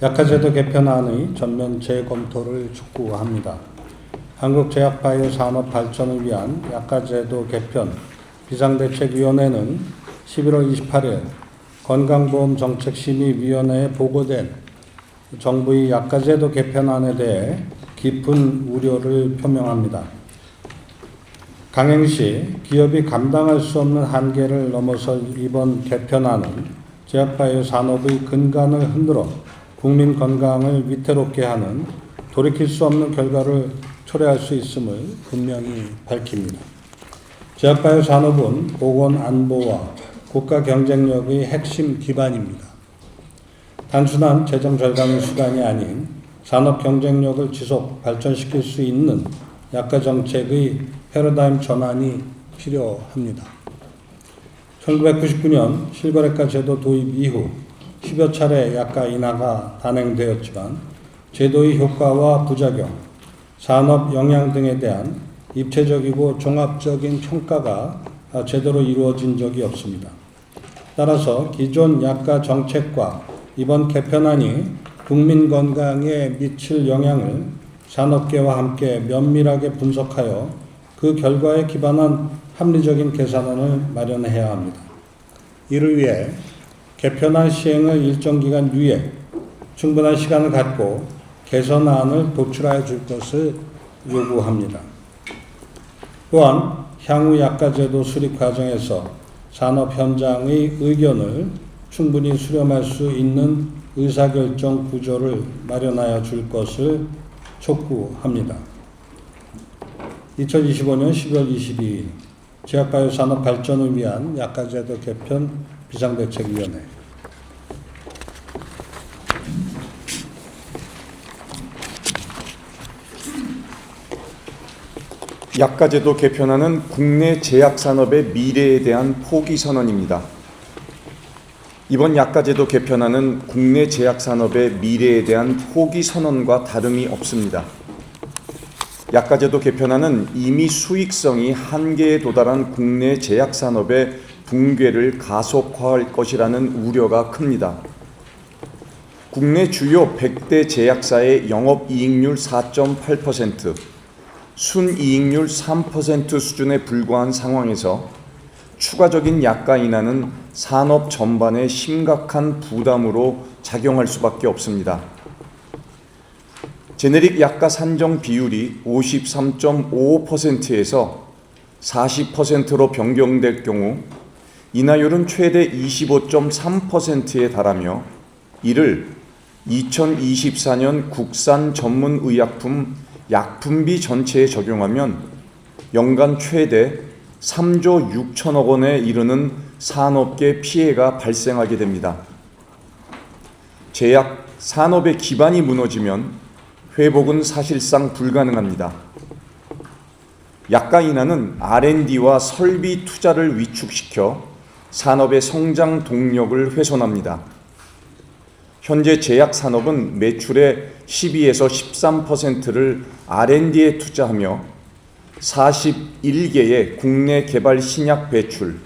약화제도 개편안의 전면 재검토를 촉구합니다. 한국제약바이오 산업 발전을 위한 약화제도 개편 비상대책위원회는 11월 28일 건강보험정책심의위원회에 보고된 정부의 약화제도 개편안에 대해 깊은 우려를 표명합니다. 강행시 기업이 감당할 수 없는 한계를 넘어설 이번 개편안은 제약바이오 산업의 근간을 흔들어 국민 건강을 위태롭게 하는 돌이킬 수 없는 결과를 초래할 수 있음을 분명히 밝힙니다. 제약바이오 산업은 보건 안보와 국가 경쟁력의 핵심 기반입니다. 단순한 재정 절감의 수단이 아닌 산업 경쟁력을 지속 발전시킬 수 있는 약화 정책의 패러다임 전환이 필요합니다. 1999년 실거래가 제도 도입 이후 10여 차례 약화 인하가 단행되었지만 제도의 효과와 부작용, 산업 영향 등에 대한 입체적이고 종합적인 평가가 제대로 이루어진 적이 없습니다. 따라서 기존 약화 정책과 이번 개편안이 국민 건강에 미칠 영향을 산업계와 함께 면밀하게 분석하여 그 결과에 기반한 합리적인 계산안을 마련해야 합니다. 이를 위해 개편안 시행을 일정 기간 유예, 충분한 시간을 갖고 개선안을 도출하여 줄 것을 요구합니다. 또한 향후 약화제도 수립 과정에서 산업 현장의 의견을 충분히 수렴할 수 있는 의사결정 구조를 마련하여 줄 것을 촉구합니다. 2025년 10월 22일 제약바이오 산업 발전을 위한 약화제도 개편 비상대책위원회. 약화제도 개편안은 국내 제약산업의 미래에 대한 포기 선언입니다. 이번 약화제도 개편안은 국내 제약산업의 미래에 대한 포기 선언과 다름이 없습니다. 약화제도 개편안은 이미 수익성이 한계에 도달한 국내 제약산업의 붕괴를 가속화할 것이라는 우려가 큽니다. 국내 주요 100대 제약사의 영업이익률 4.8%, 순이익률 3% 수준에 불과한 상황에서 추가적인 약가 인하는 산업 전반에 심각한 부담으로 작용할 수밖에 없습니다. 제네릭 약가 산정 비율이 53.55%에서 40%로 변경될 경우 인하율은 최대 25.3%에 달하며 이를 2024년 국산 전문 의약품 약품비 전체에 적용하면 연간 최대 3조 6천억 원에 이르는 산업계 피해가 발생하게 됩니다. 제약 산업의 기반이 무너지면 회복은 사실상 불가능합니다. 약가 인하는 R&D와 설비 투자를 위축시켜 산업의 성장 동력을 훼손합니다. 현재 제약 산업은 매출의 12에서 13%를 R&D에 투자하며 41개의 국내 개발 신약 배출,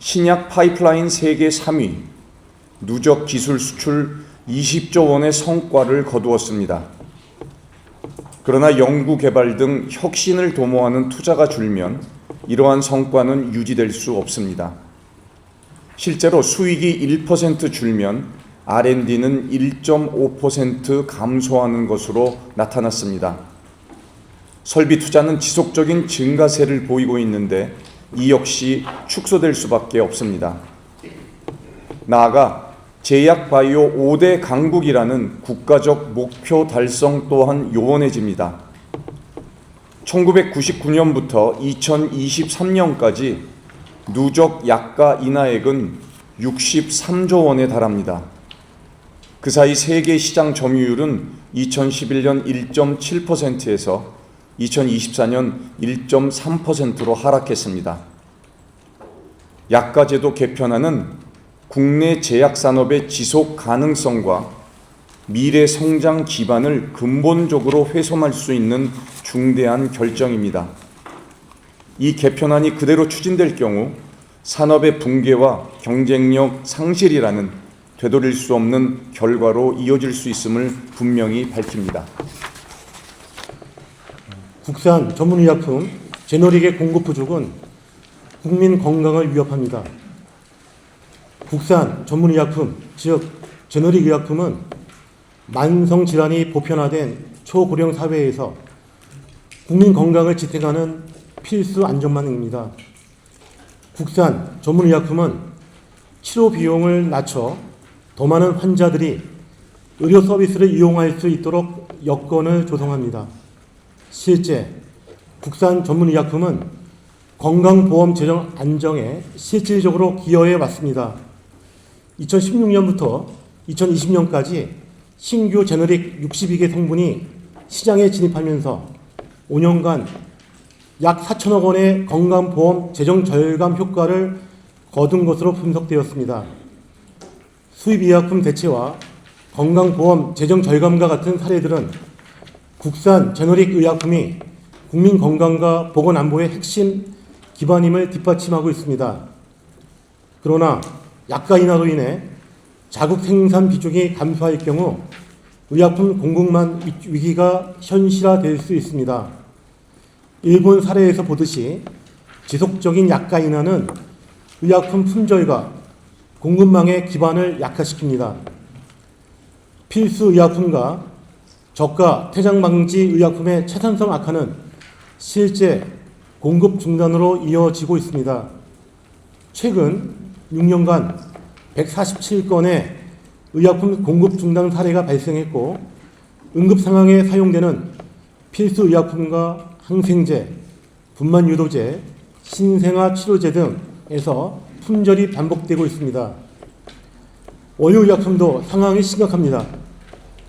신약 파이프라인 세계 3위, 누적 기술 수출 20조 원의 성과를 거두었습니다. 그러나 연구 개발 등 혁신을 도모하는 투자가 줄면 이러한 성과는 유지될 수 없습니다. 실제로 수익이 1% 줄면 R&D는 1.5% 감소하는 것으로 나타났습니다. 설비 투자는 지속적인 증가세를 보이고 있는데 이 역시 축소될 수밖에 없습니다. 나아가 제약 바이오 5대 강국이라는 국가적 목표 달성 또한 요원해집니다. 1999년부터 2023년까지 누적 약가 인하액은 63조 원에 달합니다. 그 사이 세계 시장 점유율은 2011년 1.7%에서 2024년 1.3%로 하락했습니다. 약가제도 개편안은 국내 제약산업의 지속 가능성과 미래 성장 기반을 근본적으로 훼손할 수 있는 중대한 결정입니다. 이 개편안이 그대로 추진될 경우 산업의 붕괴와 경쟁력 상실이라는 되돌릴 수 없는 결과로 이어질 수 있음을 분명히 밝힙니다. 국산 전문의약품 제너릭의 공급 부족은 국민 건강을 위협합니다. 국산 전문의약품, 즉 제너릭 의약품은 만성질환이 보편화된 초고령 사회에서 국민 건강을 지탱하는 필수 안전망입니다. 국산 전문의약품은 치료 비용을 낮춰 더 많은 환자들이 의료 서비스를 이용할 수 있도록 여건을 조성합니다. 실제 국산 전문의약품은 건강보험 재정 안정에 실질적으로 기여해 왔습니다. 2016년부터 2020년까지 신규 제너릭 62개 성분이 시장에 진입하면서 5년간 약 4천억 원의 건강보험 재정 절감 효과를 거둔 것으로 분석되었습니다. 수입의약품 대체와 건강보험 재정 절감과 같은 사례들은 국산 제너릭 의약품이 국민 건강과 보건안보의 핵심 기반임을 뒷받침하고 있습니다. 그러나 약가 인하로 인해 자국 생산 비중이 감소할 경우 의약품 공급망 위기가 현실화될 수 있습니다. 일본 사례에서 보듯이 지속적인 약가 인하는 의약품 품절과 공급망의 기반을 약화시킵니다. 필수 의약품과 저가 퇴장 방지 의약품의 채산성 악화는 실제 공급 중단으로 이어지고 있습니다. 최근 6년간 147건의 의약품 공급 중단 사례가 발생했고 응급 상황에 사용되는 필수 의약품과 항생제, 분만 유도제, 신생아 치료제 등에서 품절이 반복되고 있습니다. 원료 의약품도 상황이 심각합니다.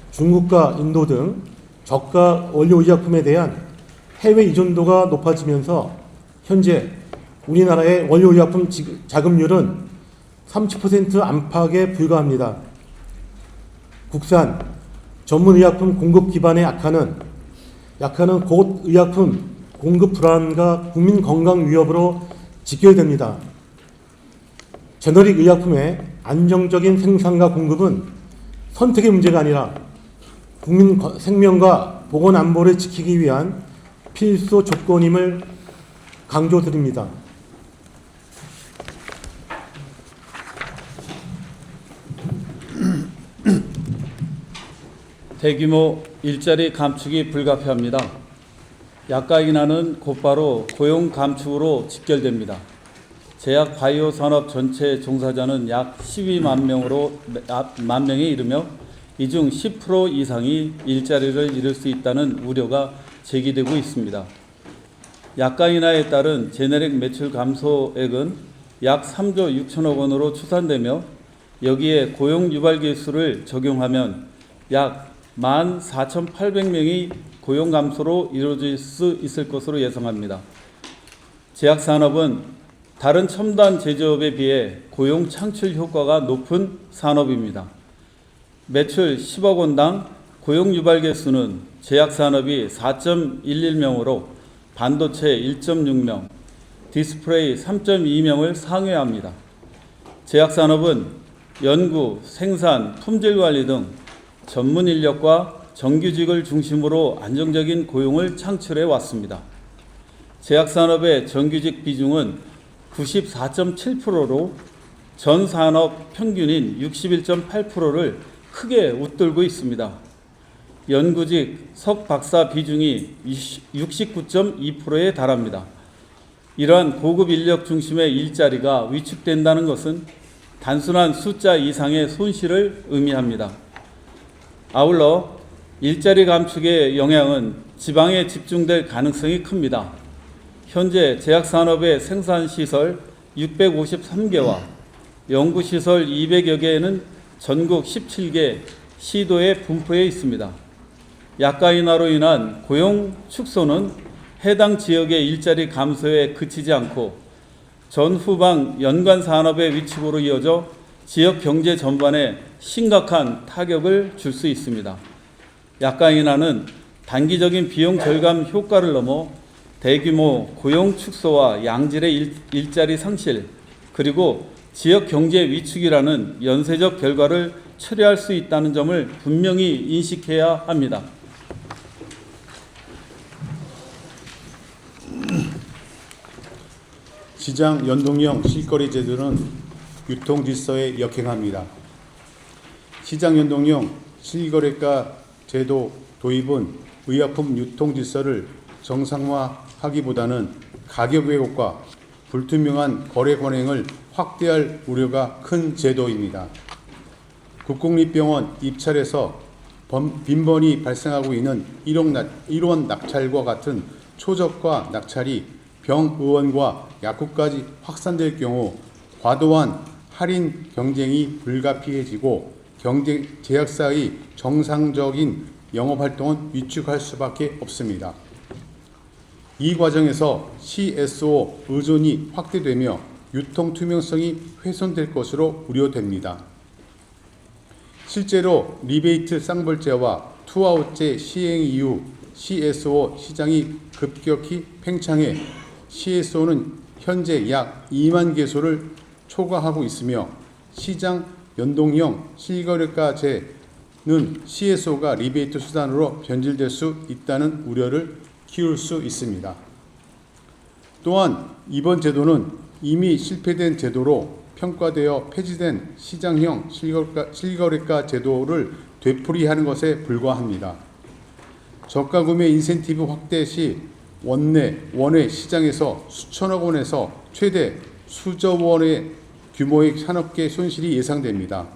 중국과 인도 등 저가 원료 의약품에 대한 해외 의존도가 높아지면서 현재 우리나라의 원료 의약품 자급률은 30% 안팎에 불과합니다. 국산 전문 의약품 공급 기반의 약화는 곧 의약품 공급 불안과 국민 건강 위협으로 직결됩니다. 제너릭 의약품의 안정적인 생산과 공급은 선택의 문제가 아니라 국민 생명과 보건 안보를 지키기 위한 필수 조건임을 강조드립니다. 대규모 일자리 감축이 불가피합니다. 약가 인하는 곧바로 고용 감축으로 직결됩니다. 제약 바이오 산업 전체 종사자는 약 12만 명에 이르며 이 중 10% 이상이 일자리를 잃을 수 있다는 우려가 제기되고 있습니다. 약가 인하에 따른 제네릭 매출 감소액은 약 3조 6천억 원으로 추산되며 여기에 고용 유발 기술을 적용하면 약 14,800명이 고용 감소로 이루어질 수 있을 것으로 예상합니다. 제약산업은 다른 첨단 제조업에 비해 고용 창출 효과가 높은 산업입니다. 매출 10억 원당 고용 유발 개수는 제약산업이 4.11명으로 반도체 1.6명, 디스플레이 3.2명을 상회합니다. 제약산업은 연구, 생산, 품질관리 등 전문 인력과 정규직을 중심으로 안정적인 고용을 창출해 왔습니다. 제약산업의 정규직 비중은 94.7%로 전 산업 평균인 61.8%를 크게 웃돌고 있습니다. 연구직, 석박사 비중이 69.2%에 달합니다. 이러한 고급 인력 중심의 일자리가 위축된다는 것은 단순한 숫자 이상의 손실을 의미합니다. 아울러 일자리 감축의 영향은 지방에 집중될 가능성이 큽니다. 현재 제약산업의 생산시설 653개와 연구시설 200여 개는 전국 17개 시도에 분포해 있습니다. 약가 인하로 인한 고용 축소는 해당 지역의 일자리 감소에 그치지 않고 전후방 연관 산업의 위축으로 이어져 지역 경제 전반에 심각한 타격을 줄 수 있습니다. 약가 인하는 단기적인 비용 절감 효과를 넘어 대규모 고용 축소와 양질의 일자리 상실, 그리고 지역 경제 위축이라는 연쇄적 결과를 초래할 수 있다는 점을 분명히 인식해야 합니다. 시장 연동형 실거래 제도는 유통 질서에 역행합니다. 시장 연동형 실거래가 제도 도입은 의약품 유통 질서를 정상화하기보다는 가격 왜곡과 불투명한 거래 관행을 확대할 우려가 큰 제도입니다. 국공립병원 입찰에서 빈번히 발생하고 있는 일원 낙찰과 같은 초저가 낙찰이 병의원과 약국까지 확산될 경우 과도한 할인 경쟁이 불가피해지고 제약사의 정상적인 영업활동은 위축할 수밖에 없습니다. 이 과정에서 CSO 의존이 확대되며 유통 투명성이 훼손될 것으로 우려됩니다. 실제로 리베이트 쌍벌제와 투아웃제 시행 이후 CSO 시장이 급격히 팽창해 CSO는 현재 약 2만 개소를 초과하고 있으며 시장 연동형 실거래가제는 CSO가 리베이트 수단으로 변질될 수 있다는 우려를 키울 수 있습니다. 또한 이번 제도는 이미 실패된 제도로 평가되어 폐지된 시장형 실거래가 제도를 되풀이하는 것에 불과합니다. 저가 구매 인센티브 확대 시 원외 시장에서 수천억 원에서 최대 수조 원의 규모의 산업계 손실이 예상됩니다.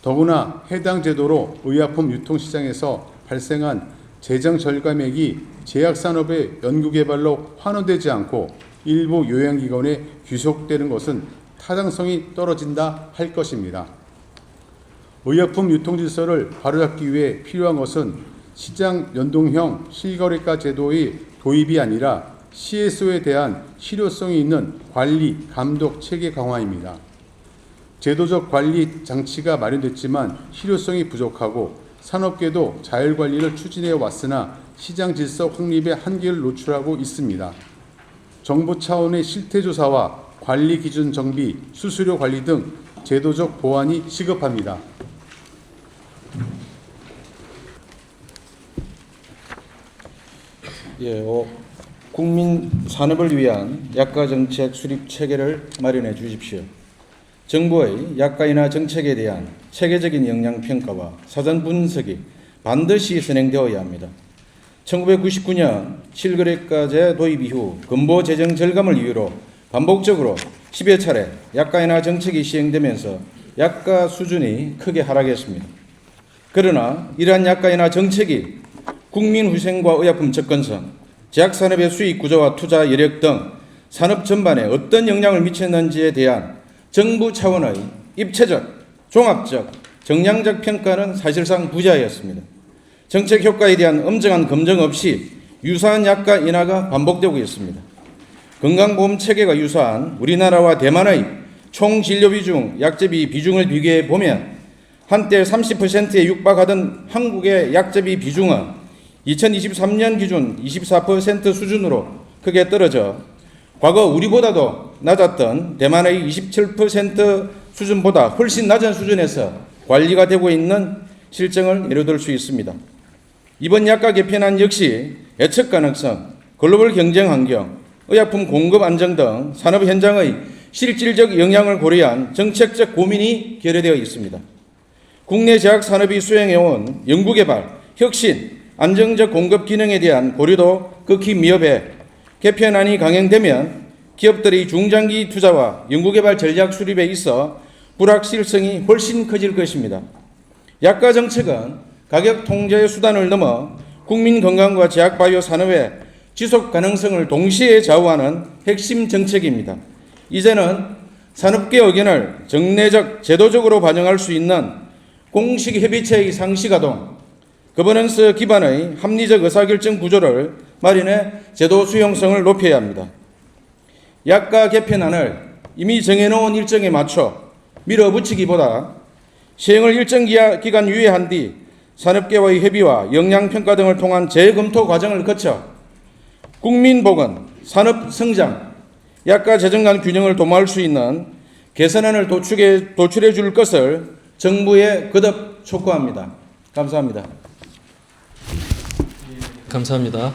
더구나 해당 제도로 의약품 유통시장에서 발생한 재정 절감액이 제약산업의 연구개발로 환원되지 않고 일부 요양기관에 귀속되는 것은 타당성이 떨어진다 할 것입니다. 의약품 유통질서를 바로잡기 위해 필요한 것은 시장 연동형 실거래가 제도의 도입이 아니라 CSO에 대한 실효성이 있는 관리, 감독 체계 강화입니다. 제도적 관리 장치가 마련됐지만 실효성이 부족하고 산업계도 자율관리를 추진해 왔으나 시장 질서 확립의 한계를 노출하고 있습니다. 정부 차원의 실태조사와 관리 기준 정비, 수수료 관리 등 제도적 보완이 시급합니다. 국민 산업을 위한 약가 정책 수립 체계를 마련해 주십시오. 정부의 약가인하 정책에 대한 체계적인 영향 평가와 사전 분석이 반드시 선행되어야 합니다. 1999년 실거래가제 도입 이후 근보 재정 절감을 이유로 반복적으로 10여 차례 약가인하 정책이 시행되면서 약가 수준이 크게 하락했습니다. 그러나 이러한 약가인하 정책이 국민 후생과 의약품 접근성, 제약산업의 수익 구조와 투자 여력 등 산업 전반에 어떤 영향을 미쳤는지에 대한 정부 차원의 입체적, 종합적, 정량적 평가는 사실상 부재하였습니다. 정책 효과에 대한 엄정한 검증 없이 유사한 약가 인하가 반복되고 있습니다. 건강보험 체계가 유사한 우리나라와 대만의 총 진료 비중, 약제비 비중을 비교해 보면 한때 30%에 육박하던 한국의 약제비 비중은 2023년 기준 24% 수준으로 크게 떨어져 과거 우리보다도 낮았던 대만의 27% 수준보다 훨씬 낮은 수준에서 관리가 되고 있는 실정을 예로들 수 있습니다. 이번 약가 개편안 역시 예측 가능성, 글로벌 경쟁 환경, 의약품 공급 안정 등 산업 현장의 실질적 영향을 고려한 정책적 고민이 결여되어 있습니다. 국내 제약 산업이 수행해온 연구개발, 혁신, 안정적 공급 기능에 대한 고려도 극히 미흡해 개편안이 강행되면 기업들의 중장기 투자와 연구개발 전략 수립에 있어 불확실성이 훨씬 커질 것입니다. 약가 정책은 가격 통제 수단을 넘어 국민 건강과 제약바이오 산업의 지속 가능성을 동시에 좌우하는 핵심 정책입니다. 이제는 산업계 의견을 정례적, 제도적으로 반영할 수 있는 공식 협의체의 상시 가동, 거버넌스 기반의 합리적 의사결정 구조를 마련해 제도 수용성을 높여야 합니다. 약가 개편안을 이미 정해놓은 일정에 맞춰 밀어붙이기보다 시행을 일정 기간 유예한 뒤 산업계와의 협의와 영향평가 등을 통한 재검토 과정을 거쳐 국민보건, 산업성장, 약가 재정 간 균형을 도모할 수 있는 개선안을 도출해 줄 것을 정부에 거듭 촉구합니다. 감사합니다. 감사합니다.